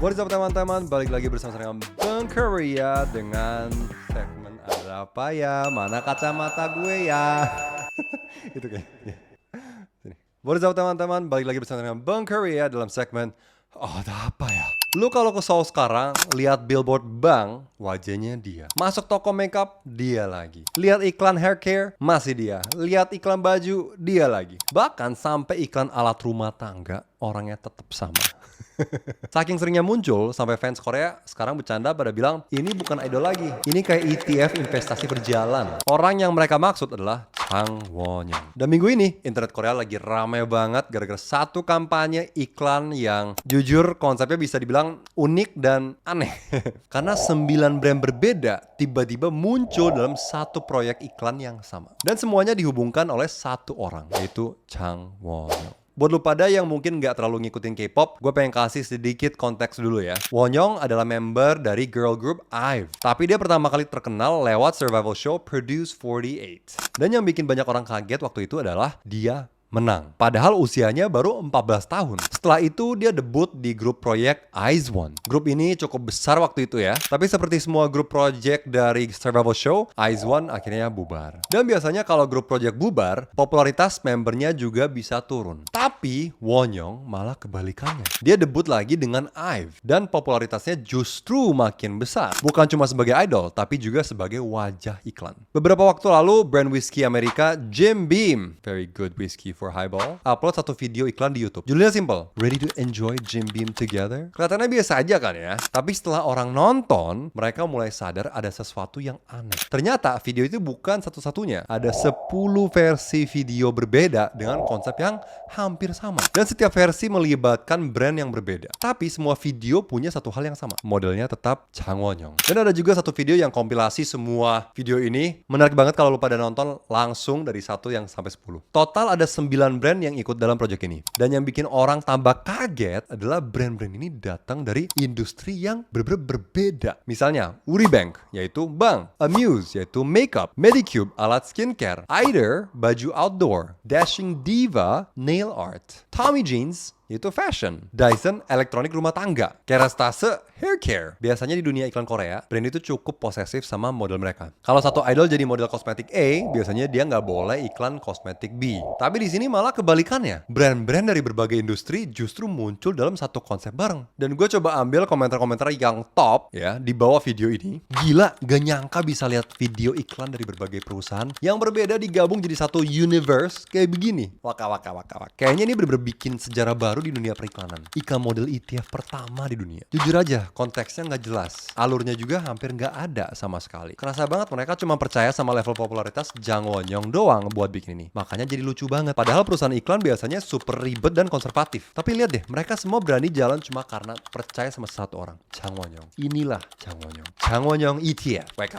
What is up teman-teman, balik lagi bersama saya dengan Bang Korea dengan segmen Ada Apa Ya, Mana Kacamata Gue Ya. Itu kayaknya. Sini. What is up teman-teman, balik lagi bersama saya dengan Bang Korea dalam segmen Ada Apa Ya. Lu kalau ke Seoul sekarang, lihat billboard Bang, wajahnya dia. Masuk toko makeup, dia lagi. Lihat iklan hair care, masih dia. Lihat iklan baju, dia lagi. Bahkan sampai iklan alat rumah tangga, orangnya tetap sama. Saking seringnya muncul, sampai fans Korea sekarang bercanda pada bilang, ini bukan idol lagi, ini kayak ETF investasi berjalan. Orang yang mereka maksud adalah Chang Won-young. Dan minggu ini, internet Korea lagi rame banget gara-gara satu kampanye iklan yang jujur konsepnya bisa dibilang unik dan aneh. Karena 9 brand berbeda tiba-tiba muncul dalam satu proyek iklan yang sama. Dan semuanya dihubungkan oleh satu orang, yaitu Chang Won-young. Buat lu pada yang mungkin nggak terlalu ngikutin K-pop, gue pengen kasih sedikit konteks dulu ya. Won-young adalah member dari girl group IVE. Tapi dia pertama kali terkenal lewat survival show Produce 48. Dan yang bikin banyak orang kaget waktu itu adalah dia menang. Padahal usianya baru 14 tahun. Setelah itu dia debut di grup proyek IZ*ONE. Grup ini cukup besar waktu itu ya. Tapi seperti semua grup project dari survival show, IZ*ONE akhirnya bubar. Dan biasanya kalau grup project bubar, popularitas membernya juga bisa turun. Tapi Won-young malah kebalikannya. Dia debut lagi dengan IVE. Dan popularitasnya justru makin besar. Bukan cuma sebagai idol, tapi juga sebagai wajah iklan. Beberapa waktu lalu, brand whiskey Amerika Jim Beam, very good whiskey for highball, upload satu video iklan di YouTube. Judulnya simple, Ready to enjoy Jim Beam together? Kelihatannya biasa aja kan ya. Tapi setelah orang nonton, mereka mulai sadar ada sesuatu yang aneh. Ternyata video itu bukan satu-satunya. Ada 10 versi video berbeda dengan konsep yang hampir sama. Dan setiap versi melibatkan brand yang berbeda. Tapi semua video punya satu hal yang sama. Modelnya tetap Chang Won-young. Dan ada juga satu video yang kompilasi semua video ini. Menarik banget kalau lu pada nonton langsung dari 1 yang sampai 10. Total ada 9 brand yang ikut dalam project ini. Dan yang bikin orang tambah kaget adalah brand-brand ini datang dari industri yang berbeda. Misalnya, Uribank, yaitu bank. Amuse, yaitu makeup. Medicube, alat skincare. Aider, baju outdoor. Dashing Diva, nail art. Tommy Jeans, yaitu fashion. Dyson, elektronik rumah tangga. Kerastase, hair care. Biasanya di dunia iklan Korea, brand itu cukup posesif sama model mereka. Kalau satu idol jadi model kosmetik A, biasanya dia nggak boleh iklan kosmetik B. Tapi di sini malah kebalikannya. Brand-brand dari berbagai industri justru muncul dalam satu konsep bareng. Dan gue coba ambil komentar-komentar yang top ya di bawah video ini. Gila, gak nyangka bisa lihat video iklan dari berbagai perusahaan yang berbeda digabung jadi satu universe kayak begini. Waka. Kayaknya ini bener-bener bikin sejarah baru di dunia periklanan. Iklan model ETF pertama di dunia. Jujur aja, konteksnya nggak jelas. Alurnya juga hampir nggak ada sama sekali. Kerasa banget mereka cuma percaya sama level popularitas Chang Won-young doang buat bikin ini. Makanya jadi lucu banget. Padahal perusahaan iklan biasanya super ribet dan konservatif. Tapi lihat deh, mereka semua berani jalan cuma karena percaya sama satu orang. Chang Won-young. Inilah Chang Won-young. Chang Won-young ETF. Weka.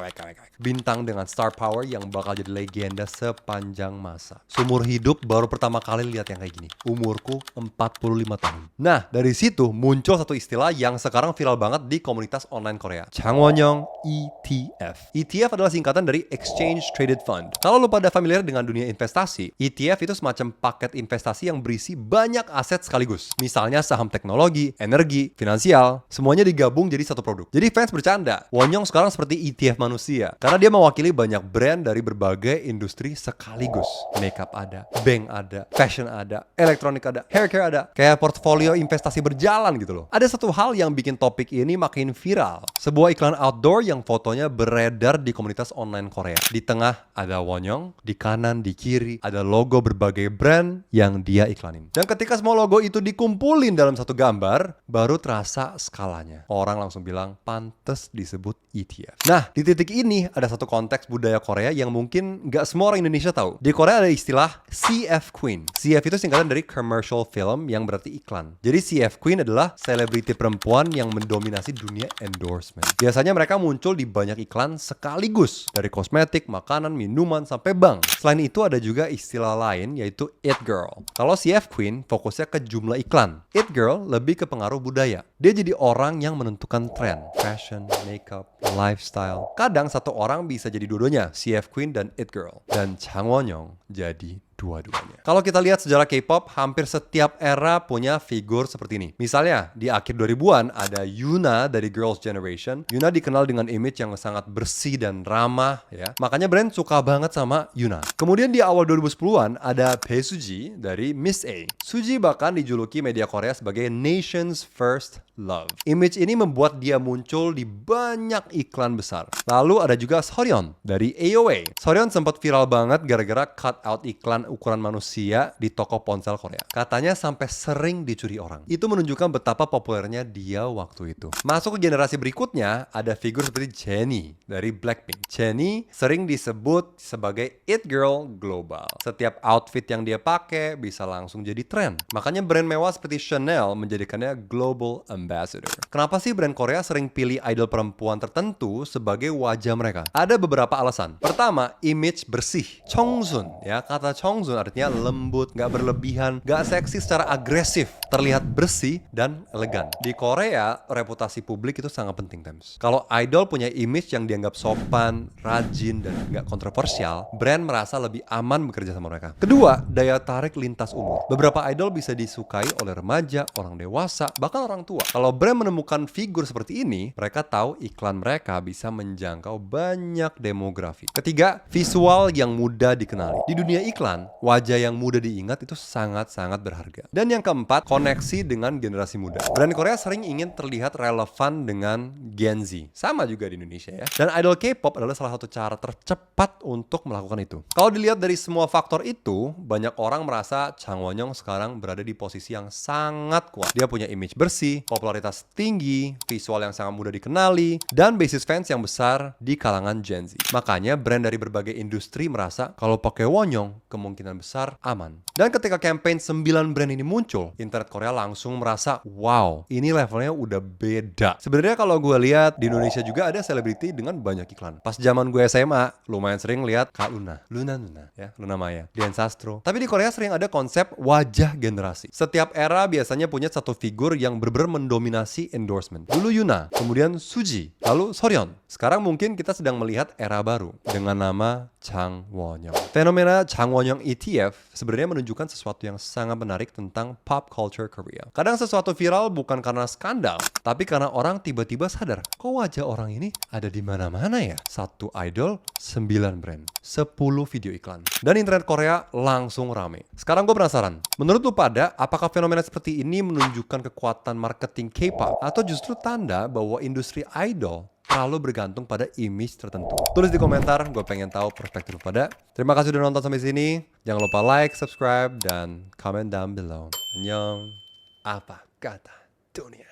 Bintang dengan star power yang bakal jadi legenda sepanjang masa. Seumur hidup baru pertama kali lihat yang kayak gini. Umurku 45 tahun. Nah, dari situ muncul satu istilah yang sekarang viral banget di komunitas online Korea. Chang Won-young ETF. ETF adalah singkatan dari Exchange Traded Fund. Kalau lu pada familiar dengan dunia investasi, ETF itu semacam paket investasi yang berisi banyak aset sekaligus. Misalnya saham teknologi, energi, finansial, semuanya digabung jadi satu produk. Jadi fans bercanda, Won-young sekarang seperti ETF manusia. Karena dia mewakili banyak brand dari berbagai industri sekaligus. Makeup ada, bank ada, fashion ada, elektronik ada, hair care ada. Kayak portfolio investasi berjalan gitu loh. Ada satu hal yang bikin topik ini makin viral. Sebuah iklan outdoor yang fotonya beredar di komunitas online Korea. Di tengah ada Won-young, di kanan, di kiri ada logo berbagai brand yang dia iklanin. Dan ketika semua logo itu dikumpulin dalam satu gambar, baru terasa skalanya. Orang langsung bilang, pantes disebut ETF. Nah, di titik ini ada satu konteks budaya Korea yang mungkin nggak semua orang Indonesia tahu. Di Korea ada istilah CF Queen. CF itu singkatan dari commercial film yang berarti iklan. Jadi CF Queen adalah selebriti perempuan yang mendominasi dunia endorsement. Biasanya mereka muncul di banyak iklan sekaligus. Dari kosmetik, makanan, minuman, sampai bank. Selain itu ada juga istilah lain yaitu It Girl. Kalau CF Queen fokusnya ke jumlah iklan. It Girl lebih ke pengaruh budaya. Dia jadi orang yang menentukan tren. Fashion, makeup, lifestyle. Kadang satu orang bisa jadi dua-duanya, CF Queen dan It Girl. Dan Chang Won-young jadi dua-duanya. Kalau kita lihat sejarah K-pop, hampir setiap era punya figur seperti ini. Misalnya, di akhir 2000-an ada Yuna dari Girls' Generation. Yuna dikenal dengan image yang sangat bersih dan ramah, ya. Makanya brand suka banget sama Yuna. Kemudian di awal 2010-an ada Bae Suji dari Miss A. Suji bahkan dijuluki media Korea sebagai Nation's First Love. Image ini membuat dia muncul di banyak iklan besar. Lalu ada juga Soryeon dari AOA. Soryeon sempat viral banget gara-gara cut out iklan ukuran manusia di toko ponsel Korea. Katanya sampai sering dicuri orang. Itu menunjukkan betapa populernya dia waktu itu. Masuk ke generasi berikutnya, ada figur seperti Jennie dari Blackpink. Jennie sering disebut sebagai it girl global. Setiap outfit yang dia pakai bisa langsung jadi tren. Makanya brand mewah seperti Chanel menjadikannya global ambassador. Kenapa sih brand Korea sering pilih idol perempuan tertentu sebagai wajah mereka? Ada beberapa alasan. Pertama, image bersih. Chongsun, ya, kata Chongsun artinya lembut, gak berlebihan, gak seksi secara agresif, terlihat bersih dan elegan. Di Korea, reputasi publik itu sangat penting, Tems. Kalau idol punya image yang dianggap sopan, rajin, dan gak kontroversial, brand merasa lebih aman bekerja sama mereka. Kedua, daya tarik lintas umur. Beberapa idol bisa disukai oleh remaja, orang dewasa, bahkan orang tua. Kalau brand menemukan figur seperti ini, mereka tahu iklan mereka bisa menjangkau banyak demografi. Ketiga, visual yang mudah dikenali. Di dunia iklan, wajah yang mudah diingat itu sangat-sangat berharga. Dan yang keempat, koneksi dengan generasi muda. Brand Korea sering ingin terlihat relevan dengan Gen Z. Sama juga di Indonesia, ya. Dan idol K-pop adalah salah satu cara tercepat untuk melakukan itu. Kalau dilihat dari semua faktor itu, banyak orang merasa Jang Won-young sekarang berada di posisi yang sangat kuat. Dia punya image bersih, popularitas tinggi, visual yang sangat mudah dikenali, dan basis fans yang besar di kalangan Gen Z. Makanya brand dari berbagai industri merasa kalau pakai Won-young kemungkinan besar aman. Dan ketika campaign 9 brand ini muncul, internet Korea langsung merasa, wow, ini levelnya udah beda. Sebenarnya kalau gue lihat di Indonesia juga ada selebriti dengan banyak iklan. Pas zaman gue SMA, lumayan sering lihat Kak Luna, ya, Luna Maya, Dian Sastro. Tapi di Korea sering ada konsep wajah generasi. Setiap era biasanya punya satu figur yang benar-benar mendominasi endorsement. Dulu Yuna, kemudian Suji, lalu Soryeon. Sekarang mungkin kita sedang melihat era baru dengan nama Jang Won-young. Fenomena Jang Won-young ETF sebenarnya menunjukkan sesuatu yang sangat menarik tentang pop culture Korea. Kadang sesuatu viral bukan karena skandal, tapi karena orang tiba-tiba sadar, kok wajah orang ini ada di mana-mana ya? Satu idol, 9 brand, 10 video iklan. Dan internet Korea langsung rame. Sekarang gue penasaran, menurut lu pada, apakah fenomena seperti ini menunjukkan kekuatan marketing K-pop atau justru tanda bahwa industri idol terlalu bergantung pada image tertentu? Tulis di komentar, gue pengen tahu perspektif lu pada. Terima kasih udah nonton sampai sini. Jangan lupa like, subscribe, dan comment down below. Annyeong. Apa kata dunia?